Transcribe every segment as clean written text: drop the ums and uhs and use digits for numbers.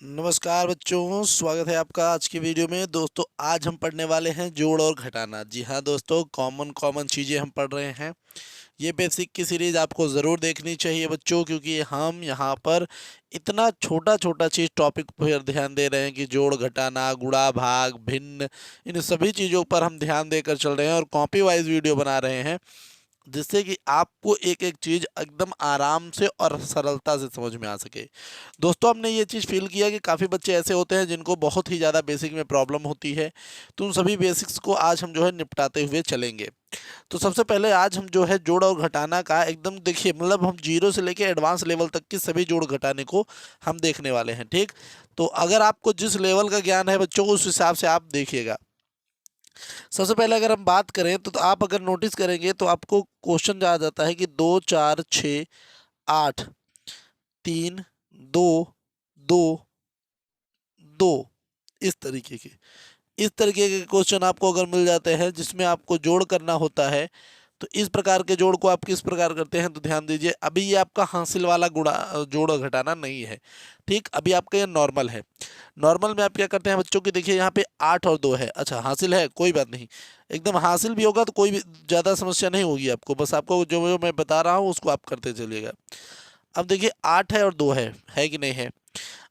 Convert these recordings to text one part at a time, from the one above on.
नमस्कार बच्चों, स्वागत है आपका आज की वीडियो में। दोस्तों आज हम पढ़ने वाले हैं जोड़ और घटाना। जी हाँ दोस्तों, कॉमन कॉमन चीज़ें हम पढ़ रहे हैं। ये बेसिक की सीरीज़ आपको ज़रूर देखनी चाहिए बच्चों, क्योंकि हम यहाँ पर इतना छोटा छोटा चीज़ टॉपिक पर ध्यान दे रहे हैं कि जोड़ घटाना, गुणा भाग भिन्न, इन सभी चीज़ों पर हम ध्यान देकर चल रहे हैं और कॉपी वाइज वीडियो बना रहे हैं, जिससे कि आपको एक एक चीज़ एकदम आराम से और सरलता से समझ में आ सके। दोस्तों हमने ये चीज़ फील किया कि काफ़ी बच्चे ऐसे होते हैं जिनको बहुत ही ज़्यादा बेसिक में प्रॉब्लम होती है, तो उन सभी बेसिक्स को आज हम जो है निपटाते हुए चलेंगे। तो सबसे पहले आज हम जो है जोड़ और घटाना का एकदम देखिए, मतलब हम जीरो से लेके एडवांस लेवल तक की सभी जोड़ घटाने को हम देखने वाले हैं। ठीक, तो अगर आपको जिस लेवल का ज्ञान है बच्चों, उस हिसाब से आप देखिएगा। सबसे पहले अगर हम बात करें तो आप अगर नोटिस करेंगे तो आपको क्वेश्चन आ जाता है कि 2 4 6 8 3 2 2 2, इस तरीके के क्वेश्चन आपको अगर मिल जाते हैं जिसमें आपको जोड़ करना होता है, तो इस प्रकार के जोड़ को आप किस प्रकार करते हैं, तो ध्यान दीजिए। अभी ये आपका हासिल वाला गुणा जोड़ और घटाना नहीं है। ठीक, अभी आपका ये नॉर्मल है। नॉर्मल में आप क्या करते हैं बच्चों की, देखिए यहाँ पे 8 और 2 है। अच्छा, हासिल है, कोई बात नहीं, एकदम हासिल भी होगा तो कोई भी ज़्यादा समस्या नहीं होगी आपको। बस आपको जो जो मैं बता रहा हूँ उसको आप करते चलिएगा। अब देखिए 8 है और 2 है कि नहीं है।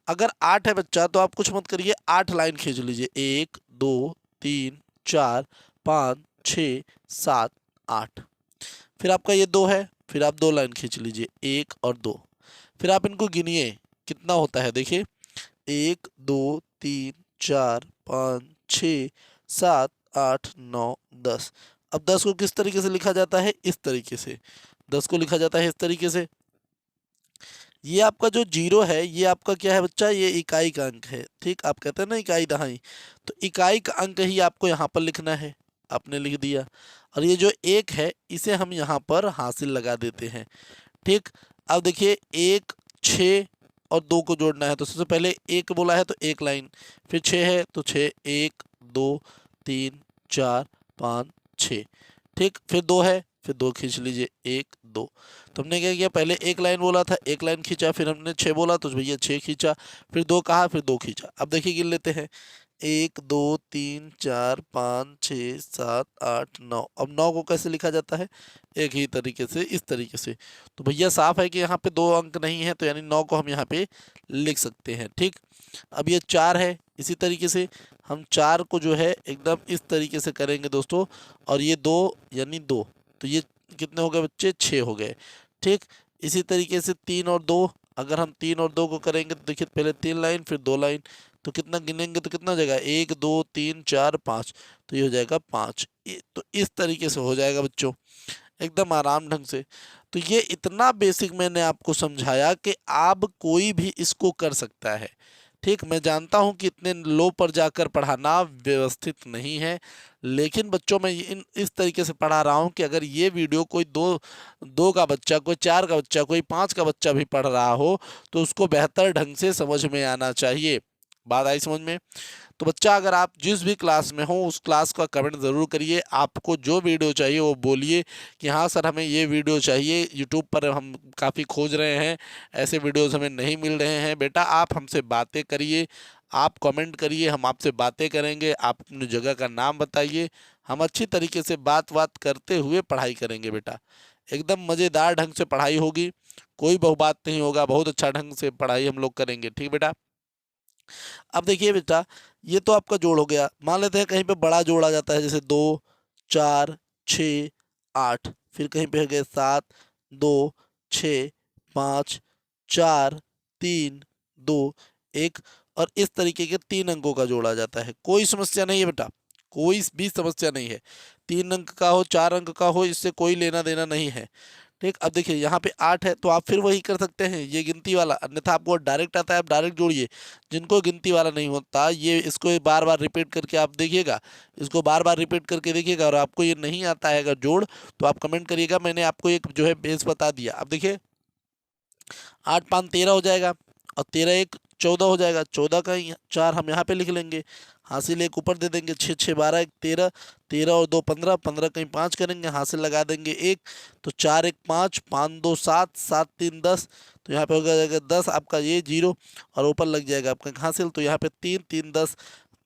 अगर 8 है बच्चा तो आप कुछ मत करिए, 8 लाइन खींच लीजिए। 1 2 3 4 5 6 7 8। फिर आपका ये 2 है, फिर आप 2 लाइन खींच लीजिए, 1 और 2। फिर आप इनको गिनिए कितना होता है। देखिए 1 2 3 4 5 6 7 8 9 10। अब 10 को किस तरीके से लिखा जाता है, इस तरीके से। 10 को लिखा जाता है इस तरीके से। ये आपका जो जीरो है ये आपका क्या है बच्चा, ये इकाई का अंक है। ठीक, आप कहते हैं ना इकाई दहाई, तो इकाई का अंक ही आपको यहाँ पर लिखना है। आपने लिख दिया। और ये जो 1 है इसे हम यहाँ पर हासिल लगा देते हैं। ठीक, अब देखिए 1 6 और 2 को जोड़ना है, तो सबसे पहले 1 बोला है तो 1 लाइन, फिर 6 है तो 6, 1 2 3 4 5 6। ठीक, फिर 2 है, फिर 2 खींच लीजिए, 1 2। तो हमने क्या किया, पहले 1 लाइन बोला था, 1 लाइन खींचा, फिर हमने 6 बोला तो भैया 6 खींचा, फिर 2 कहा, फिर 2 खींचा। अब देखिए गिन लेते हैं, 1 2 3 4 5 6 7 8 9। अब 9 को कैसे लिखा जाता है, एक ही तरीके से, इस तरीके से। तो भैया साफ है कि यहाँ पे 2 अंक नहीं है, तो यानी 9 को हम यहाँ पे लिख सकते हैं। ठीक, अब ये 4 है, इसी तरीके से हम 4 को जो है एकदम इस तरीके से करेंगे दोस्तों। और ये 2 यानी 2, तो ये कितने हो गए बच्चे, 6 हो गए। ठीक, इसी तरीके से 3 और 2, अगर हम 3 और 2 को करेंगे तो देखिए पहले 3 लाइन फिर 2 लाइन, तो कितना गिनेंगे तो कितना हो जाएगा, 1 2 3 4 5, तो ये हो जाएगा 5। तो इस तरीके से हो जाएगा बच्चों, एकदम आराम ढंग से। तो ये इतना बेसिक मैंने आपको समझाया कि आप कोई भी इसको कर सकता है। ठीक, मैं जानता हूं कि इतने लो पर जाकर पढ़ाना व्यवस्थित नहीं है, लेकिन बच्चों मैं इस तरीके से पढ़ा रहा हूं कि अगर ये वीडियो कोई दो दो का बच्चा, कोई 4 का बच्चा, कोई 5 का बच्चा भी पढ़ रहा हो तो उसको बेहतर ढंग से समझ में आना चाहिए। बात आई समझ में? तो बच्चा अगर आप जिस भी क्लास में हो उस क्लास का कमेंट ज़रूर करिए। आपको जो वीडियो चाहिए वो बोलिए कि हाँ सर हमें ये वीडियो चाहिए। यूट्यूब पर हम काफ़ी खोज रहे हैं, ऐसे वीडियोस हमें नहीं मिल रहे हैं। बेटा आप हमसे बातें करिए, आप कमेंट करिए, हम आपसे बातें करेंगे। आप अपनी जगह का नाम बताइए, हम अच्छी तरीके से बात करते हुए पढ़ाई करेंगे बेटा। एकदम मज़ेदार ढंग से पढ़ाई होगी, कोई बहुबात नहीं होगा, बहुत अच्छा ढंग से पढ़ाई हम लोग करेंगे। ठीक बेटा, अब देखिए बेटा, ये तो आपका जोड़ हो गया। मान लेते हैं कहीं पे बड़ा जोड़ आ जाता है, जैसे 2 4 6 8, फिर कहीं पे हो गए 7 2 6 5 4 3 2 1, और इस तरीके के 3 अंकों का जोड़ आ जाता है। कोई समस्या नहीं है बेटा, कोई भी समस्या नहीं है। 3 अंक का हो, 4 अंक का हो, इससे कोई लेना देना नहीं है। ठीक, अब देखिए यहाँ पे 8 है तो आप फिर वही कर सकते हैं, ये गिनती वाला। अन्यथा आपको डायरेक्ट आता है, आप डायरेक्ट जोड़िए। जिनको गिनती वाला नहीं होता, ये इसको बार बार रिपीट करके आप देखिएगा, इसको बार बार रिपीट करके देखिएगा, और आपको ये नहीं आता है अगर जोड़, तो आप कमेंट करिएगा। मैंने आपको एक जो है बेस बता दिया। अब देखिए 8 5 13 हो जाएगा, और 13 1 14 हो जाएगा। 14 का 4 हम यहाँ पे लिख लेंगे, हासिल एक ऊपर दे देंगे, 6 6 12 1 13, 13 और 2 15, 15 कहीं 5 करेंगे, हासिल लगा देंगे 1, तो 4 1 5, 5 2 7, 7 3 10, तो यहाँ पे हो जाएगा 10 आपका ये 0, और ऊपर लग जाएगा आपका हासिल, तो यहाँ पे 3 3 10,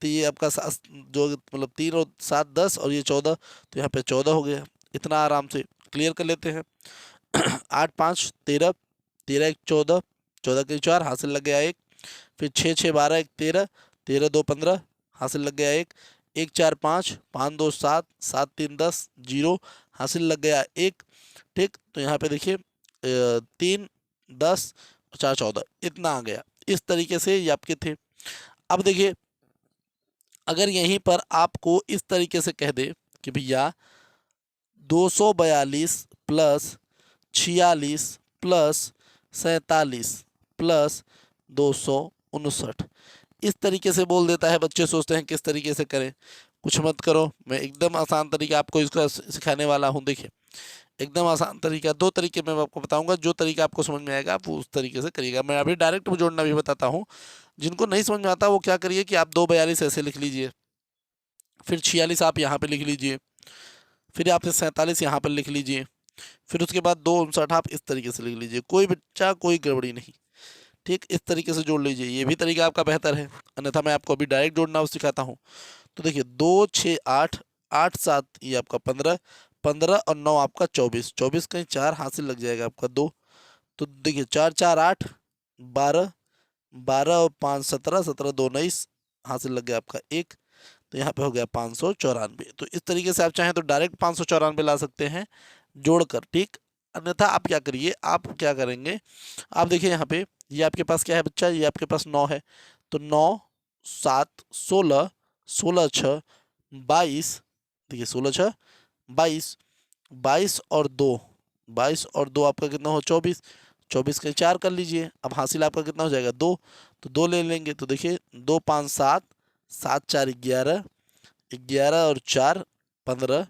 तो ये आपका जो मतलब 3 और 7 10 और ये 14, तो यहाँ पे 14 हो गया। इतना आराम से क्लियर कर लेते हैं। 8 5 13, 13 1 14, 14 के 4, हासिल लग गया 1, फिर 6 6 12 1 13, 13 2 15, हासिल लग गया 1, 1 4 5, 5 2 7, 7 3 10 0, हासिल लग गया 1। ठीक, तो यहाँ पे देखिए 3 10 4 14 इतना आ गया। इस तरीके से ये आपके थे। अब देखिए अगर यहीं पर आपको इस तरीके से कह दे कि भैया 242 प्लस 46 प्लस 47 प्लस 259, इस तरीके से बोल देता है। बच्चे सोचते हैं किस तरीके से करें, कुछ मत करो, मैं एकदम आसान तरीका आपको इसका सिखाने वाला हूँ। देखिए एकदम आसान तरीका, दो तरीके मैं आपको बताऊंगा, जो तरीका आपको समझ में आएगा आप उस तरीके से करिएगा। मैं अभी डायरेक्ट जोड़ना भी बताता हूँ, जिनको नहीं समझ में आता वो क्या करिए कि आप 242 ऐसे लिख लीजिए, फिर 46 आप यहाँ पे लिख लीजिए, फिर आप 47 यहाँ पर लिख लीजिए, फिर उसके बाद 259 आप इस तरीके से लिख लीजिए। कोई बच्चा कोई गड़बड़ी नहीं, ठीक, इस तरीके से जोड़ लीजिए। ये भी तरीका आपका बेहतर है, अन्यथा मैं आपको अभी डायरेक्ट जोड़ना सिखाता हूँ। तो देखिए 2 6 8, 8 7 ये आपका 15, 15 और 9 आपका 24, 24 कहीं 4 हासिल लग जाएगा आपका 2, तो देखिए 4 4 8 12, 12 और 5 17, 17 2 19, हासिल लग गया आपका 1, तो यहाँ पे हो गया 594। तो इस तरीके से आप चाहें तो डायरेक्ट 594 ला सकते हैं जोड़कर, ठीक। अन्यथा आप क्या करिए, आप क्या करेंगे, आप देखिए यहाँ पे ये आपके पास क्या है बच्चा, ये आपके पास 9 है, तो 9 7 16, 16 6 22, देखिए 16 6 22, 22 और 2, 22 और 2 आपका कितना हो 24, 24 के 4 कर लीजिए। अब हासिल आपका कितना हो जाएगा 2, तो 2 ले लेंगे, तो देखिए 2 5 7, 7 4 11, 11 और 4 15,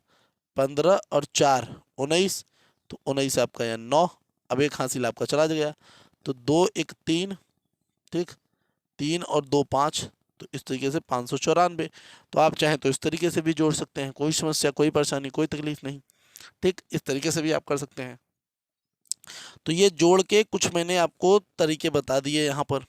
15 और 4 19, तो 19 आपका यहाँ 9, अब एक हासिल आपका चला गया, तो 2 1 3, ठीक, 3 और 2 5, तो इस तरीके से 594। तो आप चाहें तो इस तरीके से भी जोड़ सकते हैं, कोई समस्या कोई परेशानी कोई तकलीफ नहीं, ठीक, इस तरीके से भी आप कर सकते हैं। तो ये जोड़ के कुछ मैंने आपको तरीके बता दिए यहाँ पर,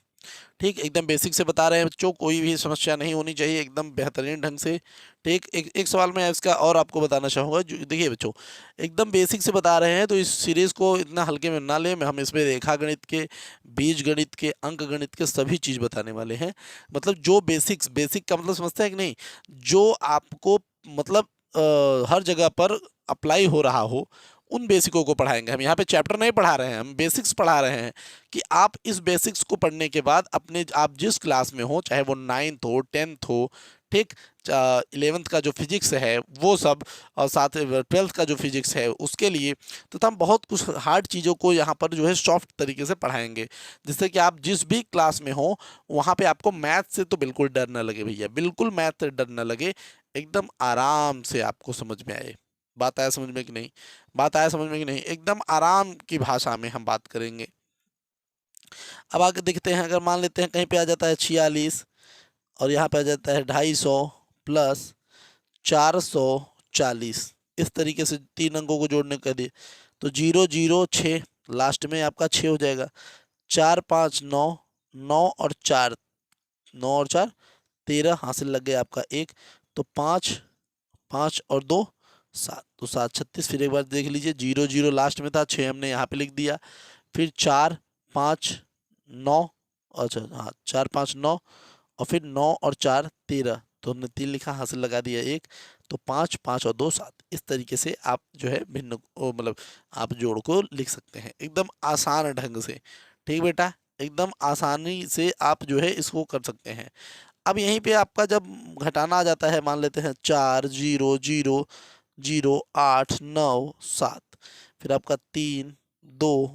ठीक, एकदम बेसिक से बता रहे हैं बच्चों, कोई भी समस्या नहीं होनी चाहिए, एकदम बेहतरीन ढंग से, ठीक। एक सवाल मैं इसका और आपको बताना चाहूँगा, जो देखिए बच्चों एकदम बेसिक से बता रहे हैं, तो इस सीरीज़ को इतना हल्के में ना लें। हम इसमें रेखा गणित के, बीज गणित के, अंक गणित के सभी चीज़ बताने वाले हैं। मतलब जो बेसिक्स, बेसिक का मतलब समझते हैं कि नहीं, जो आपको मतलब हर जगह पर अप्लाई हो रहा हो, उन बेसिकों को पढ़ाएंगे हम। यहाँ पे चैप्टर नहीं पढ़ा रहे हैं, हम बेसिक्स पढ़ा रहे हैं कि आप इस बेसिक्स को पढ़ने के बाद अपने आप जिस क्लास में हो, चाहे वो 9th हो 10th हो, ठीक, 11th का जो फिजिक्स है वो सब, और साथ 12th का जो फिजिक्स है उसके लिए, तो हम बहुत कुछ हार्ड चीज़ों को यहाँ पर जो है सॉफ्ट तरीके से पढ़ाएंगे, जिससे कि आप जिस भी क्लास में हो वहाँ पे आपको मैथ से तो बिल्कुल डर ना लगे भैया, बिल्कुल मैथ से डर ना लगे, एकदम आराम से आपको समझ में आए। बात आया समझ में कि नहीं, बात आया समझ में कि नहीं, एकदम आराम की भाषा में हम बात करेंगे। अब आगे देखते हैं, अगर मान लेते हैं कहीं पे आ जाता है 46 और यहाँ पे आ जाता है 250 प्लस 440, इस तरीके से 3 अंकों को जोड़ने कर दिए, तो 0 0 6, लास्ट में आपका 6 हो जाएगा, 4 5 9, 9 और 4, 9 और 4 13, हासिल लग गया आपका 1, तो 5 5 और 2 7, तो 7 36, फिर एक बार देख लीजिए 0 0 लास्ट में था, 6 हमने यहाँ पे लिख दिया, फिर 4 5 9, अच्छा हाँ 4 5 9, और फिर 9 और 4 13, तो हमने 3 लिखा, हासिल लगा दिया 1, तो 5 5 और 2 7, इस तरीके से आप जो है भिन्न मतलब आप जोड़ को लिख सकते हैं एकदम आसान ढंग से, ठीक बेटा, एकदम आसानी से आप जो है इसको कर सकते हैं। अब यहीं पे आपका जब घटाना आ जाता है, मान लेते हैं 4 0 0 0 8 9 7, फिर आपका 3 2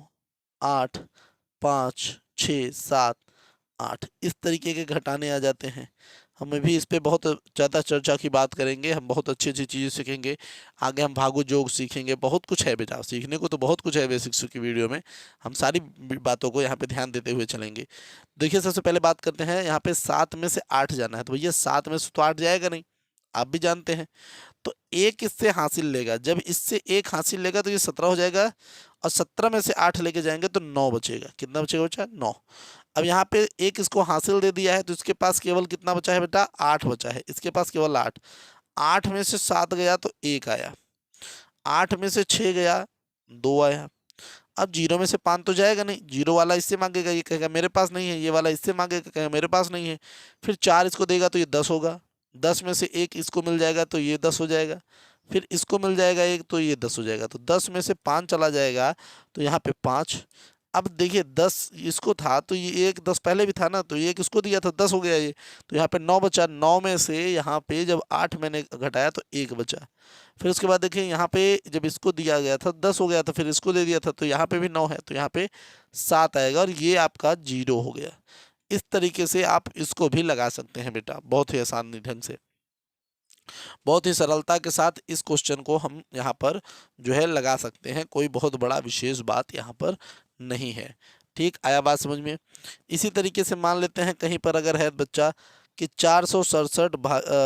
8 5 6 7 8, इस तरीके के घटाने आ जाते हैं। हम भी इस पे बहुत ज़्यादा चर्चा की बात करेंगे, हम बहुत अच्छी अच्छी चीज़ें सीखेंगे। आगे हम भागो जोग सीखेंगे, बहुत कुछ है बेटा, सीखने को तो बहुत कुछ है बेसिक्स की वीडियो में। हम सारी बातों को यहाँ पे ध्यान देते हुए चलेंगे। देखिए सबसे पहले बात करते हैं, यहाँ पे 7 में से 8 जाना है, तो भैया 7 में से तो 8 जाएगा नहीं, आप भी जानते हैं। तो एक इससे हासिल लेगा, जब इससे एक हासिल लेगा तो ये 17 हो जाएगा, और 17 में से 8 लेके जाएंगे तो 9 बचेगा। कितना बचेगा बच्चा? 9। अब यहाँ पे एक इसको हासिल दे दिया है तो इसके पास केवल कितना बचा है बेटा? 8 बचा है, इसके पास केवल 8। 8 में से 7 गया तो 1 आया, 8 में से 6 गया 2 आया। अब 0 में से 5 तो जाएगा नहीं, 0 वाला इससे मांगेगा, ये कहेगा मेरे पास नहीं है, ये वाला इससे मांगेगा, कहेगा मेरे पास नहीं है। फिर 4 इसको देगा तो ये 10 होगा, 10 में से 1 इसको मिल जाएगा तो ये 10 हो जाएगा। फिर इसको मिल जाएगा 1 तो ये 10 हो जाएगा, तो 10 में से 5 चला जाएगा तो यहाँ पे 5। अब देखिए 10 इसको था तो ये 1 10 पहले भी था ना, तो ये 1 इसको दिया था, 10 हो गया ये। तो यहाँ पे 9 बचा, 9 में से यहाँ पे जब 8 मैंने घटाया तो 1 बचा। फिर उसके बाद देखिए यहाँ पे जब इसको दिया गया था 10 हो गया था, फिर इसको दे दिया था, तो यहाँ पे भी 9 है, तो यहाँ पे 7 आएगा, और ये आपका 0 हो गया। इस तरीके से आप इसको भी लगा सकते हैं बेटा, बहुत ही आसान ढंग से, बहुत ही सरलता के साथ इस क्वेश्चन को हम यहाँ पर जो है लगा सकते हैं। कोई बहुत बड़ा विशेष बात यहाँ पर नहीं है। ठीक, आया बात समझ में? इसी तरीके से मान लेते हैं कहीं पर अगर है बच्चा कि 467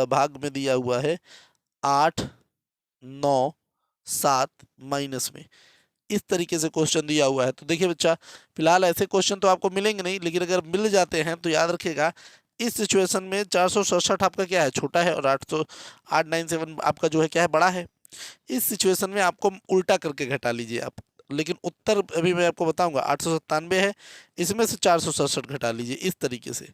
भाग में दिया हुआ है 8 9 7 माइनस में, इस तरीके से क्वेश्चन दिया हुआ है। तो देखिए बच्चा, फिलहाल ऐसे क्वेश्चन तो आपको मिलेंगे नहीं, लेकिन अगर मिल जाते हैं तो याद रखिएगा इस सिचुएशन में 467 आपका क्या है? छोटा है, और 897 आपका जो है क्या है? बड़ा है। इस सिचुएशन में आपको उल्टा करके घटा लीजिए आप, लेकिन उत्तर अभी मैं आपको बताऊंगा। 897 है, इसमें से 467 घटा लीजिए इस तरीके से।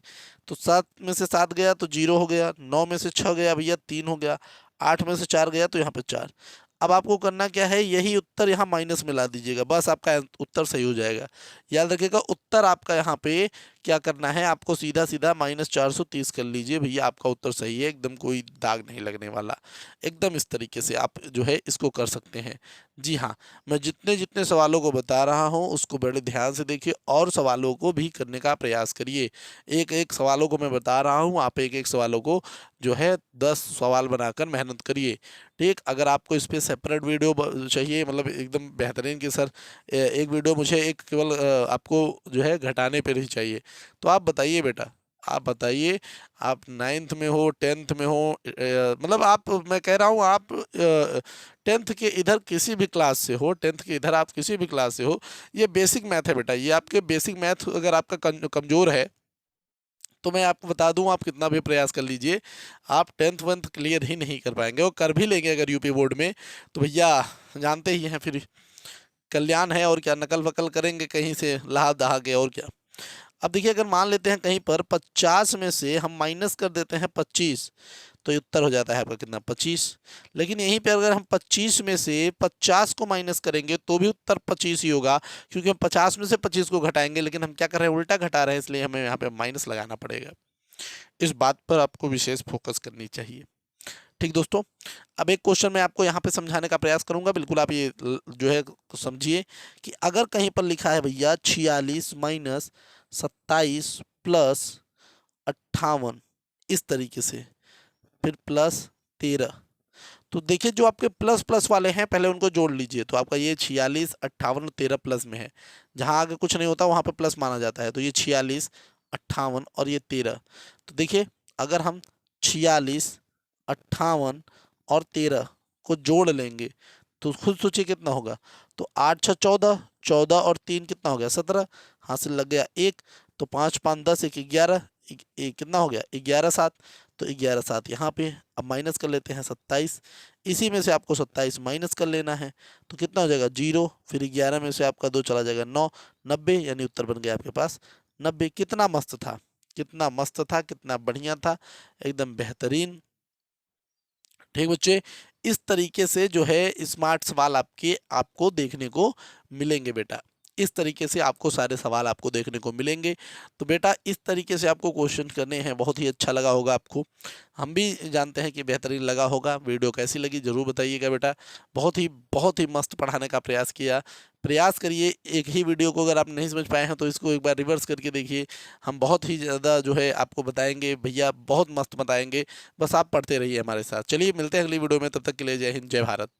तो 7 में से 7 गया तो 0 हो गया, 9 में से 6 गया भैया 3 हो गया, 8 में से 4 गया तो यहाँ पे 4। अब आपको करना क्या है? यही उत्तर यहाँ माइनस में ला दीजिएगा, बस आपका उत्तर सही हो जाएगा। याद रखिएगा उत्तर आपका यहाँ पे क्या करना है, आपको सीधा सीधा -430 कर लीजिए भैया, आपका उत्तर सही है एकदम, कोई दाग नहीं लगने वाला। एकदम इस तरीके से आप जो है इसको कर सकते हैं। जी हाँ, मैं जितने जितने सवालों को बता रहा हूँ उसको बड़े ध्यान से देखिए, और सवालों को भी करने का प्रयास करिए। एक एक सवालों को मैं बता रहा हूँ, आप एक एक सवालों को जो है 10 सवाल बनाकर मेहनत करिए। ठीक, अगर आपको इस पर सेपरेट वीडियो चाहिए, मतलब एकदम बेहतरीन कि सर एक वीडियो मुझे एक केवल आपको जो है घटाने पर ही चाहिए, तो आप बताइए बेटा, आप बताइए। आप 9th में हो, 10th में हो, मतलब आप, मैं कह रहा हूँ आप 10th के इधर किसी भी क्लास से हो, 10th के इधर आप किसी भी क्लास से हो, ये बेसिक मैथ है बेटा। ये आपके बेसिक मैथ अगर आपका कमज़ोर है तो मैं आपको बता दूं, आप कितना भी प्रयास कर लीजिए, आप 10th वेंथ क्लियर ही नहीं कर पाएंगे। और कर भी लेंगे अगर यूपी बोर्ड में तो भैया जानते ही हैं, फिर कल्याण है और क्या, नकल वकल करेंगे कहीं से लहा दहा के, और क्या। अब देखिए अगर मान लेते हैं कहीं पर 50 में से हम माइनस कर देते हैं 25, तो ये उत्तर हो जाता है आपका कितना? 25। लेकिन यहीं पे अगर हम 25 में से 50 को माइनस करेंगे तो भी उत्तर 25 ही होगा, क्योंकि हम 50 में से 25 को घटाएंगे, लेकिन हम क्या कर रहे हैं? उल्टा घटा रहे हैं, इसलिए हमें यहाँ पे माइनस लगाना पड़ेगा। इस बात पर आपको विशेष फोकस करनी चाहिए। ठीक दोस्तों, अब एक क्वेश्चन मैं आपको यहाँ पे समझाने का प्रयास करूंगा, बिल्कुल आप ये जो है समझिए कि अगर कहीं पर लिखा है भैया 46 माइनस 27 प्लस 58 इस तरीके से, फिर प्लस 13, तो देखिए जो आपके प्लस प्लस वाले हैं पहले उनको जोड़ लीजिए। तो आपका ये 46 58 और 13 प्लस में है, जहाँ आगे कुछ नहीं होता वहाँ पे प्लस माना जाता है। तो ये 46 58 और ये 13, तो देखिए अगर हम 46 58 और 13 को जोड़ लेंगे तो खुद सोचिए कितना होगा। तो 8 6 14, 14 और 3 कितना हो गया? 17, हासिल लग गया 1, तो 5 5 10 1 11, कितना हो गया? 11 7, तो 11 7 यहाँ पे। अब माइनस कर लेते हैं 27, इसी में से आपको 27 माइनस कर लेना है, तो कितना हो जाएगा? 0, फिर 11 में से आपका 2 चला जाएगा 9, 90, यानी उत्तर बन गया आपके पास 90। कितना मस्त था, कितना मस्त था, कितना बढ़िया था, एकदम बेहतरीन। ठीक बच्चे, इस तरीके से जो है स्मार्ट सवाल आपको देखने को मिलेंगे बेटा। इस तरीके से आपको सारे सवाल आपको देखने को मिलेंगे। तो बेटा इस तरीके से आपको क्वेश्चन करने हैं, बहुत ही अच्छा लगा होगा आपको, हम भी जानते हैं कि बेहतरीन लगा होगा। वीडियो कैसी लगी ज़रूर बताइएगा बेटा। बहुत ही मस्त पढ़ाने का प्रयास किया। प्रयास करिए, एक ही वीडियो को अगर आप नहीं समझ पाए हैं तो इसको एक बार रिवर्स करके देखिए। हम बहुत ही ज़्यादा जो है आपको बताएंगे भैया, बहुत मस्त बताएंगे। बस आप पढ़ते रहिए हमारे साथ। चलिए मिलते हैं अगली वीडियो में, तब तक के लिए जय हिंद, जय भारत।